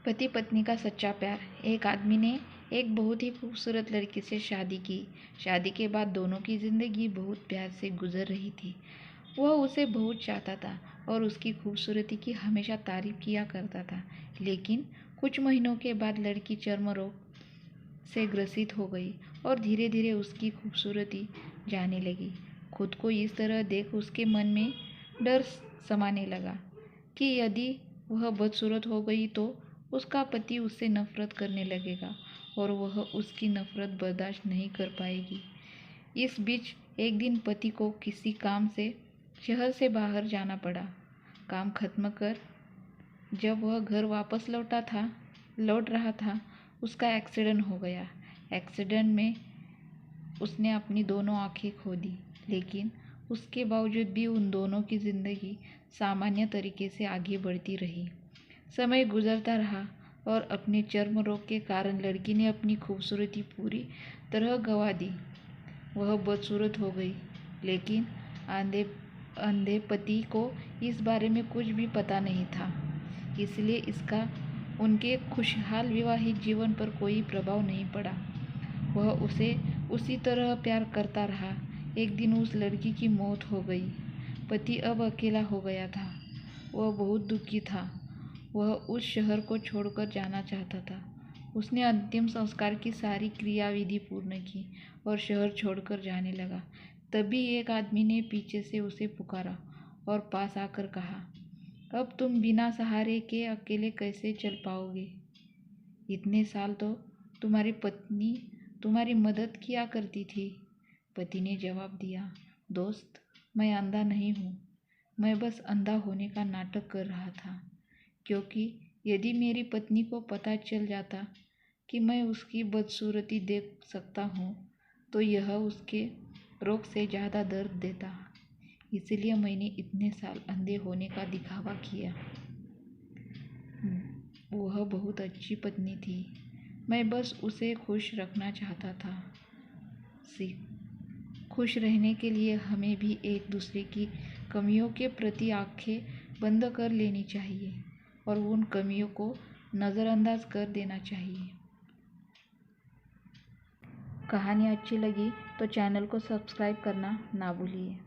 पति पत्नी का सच्चा प्यार। एक आदमी ने एक बहुत ही खूबसूरत लड़की से शादी की। शादी के बाद दोनों की जिंदगी बहुत प्यार से गुजर रही थी। वह उसे बहुत चाहता था और उसकी खूबसूरती की हमेशा तारीफ किया करता था। लेकिन कुछ महीनों के बाद लड़की चर्म रोग से ग्रसित हो गई और धीरे धीरे उसकी खूबसूरती जाने लगी। खुद को इस तरह देख उसके मन में डर समाने लगा कि यदि वह बदसूरत हो गई तो उसका पति उससे नफरत करने लगेगा और वह उसकी नफरत बर्दाश्त नहीं कर पाएगी। इस बीच एक दिन पति को किसी काम से शहर से बाहर जाना पड़ा। काम खत्म कर जब वह घर वापस लौट रहा था, उसका एक्सीडेंट हो गया। एक्सीडेंट में उसने अपनी दोनों आंखें खो दी, लेकिन उसके बावजूद भी उन दोनों की जिंदगी सामान्य तरीके से आगे बढ़ती रही। समय गुजरता रहा और अपने चर्म रोग के कारण लड़की ने अपनी खूबसूरती पूरी तरह गंवा दी। वह बदसूरत हो गई, लेकिन अंधे पति को इस बारे में कुछ भी पता नहीं था, इसलिए इसका उनके खुशहाल विवाहित जीवन पर कोई प्रभाव नहीं पड़ा। वह उसे उसी तरह प्यार करता रहा। एक दिन उस लड़की की मौत हो गई। पति अब अकेला हो गया था। वह बहुत दुखी था। वह उस शहर को छोड़कर जाना चाहता था। उसने अंतिम संस्कार की सारी क्रियाविधि पूर्ण की और शहर छोड़कर जाने लगा। तभी एक आदमी ने पीछे से उसे पुकारा और पास आकर कहा, अब तुम बिना सहारे के अकेले कैसे चल पाओगे? इतने साल तो तुम्हारी पत्नी तुम्हारी मदद किया करती थी। पति ने जवाब दिया, दोस्त, मैं अंधा नहीं हूँ। मैं बस अंधा होने का नाटक कर रहा था, क्योंकि यदि मेरी पत्नी को पता चल जाता कि मैं उसकी बदसूरती देख सकता हूँ तो यह उसके रोग से ज़्यादा दर्द देता। इसलिए मैंने इतने साल अंधे होने का दिखावा किया। वह बहुत अच्छी पत्नी थी। मैं बस उसे खुश रखना चाहता था। खुश रहने के लिए हमें भी एक दूसरे की कमियों के प्रति आंखें बंद कर लेनी चाहिए और उन कमियों को नज़रअंदाज कर देना चाहिए। कहानी अच्छी लगी तो चैनल को सब्सक्राइब करना ना भूलिए।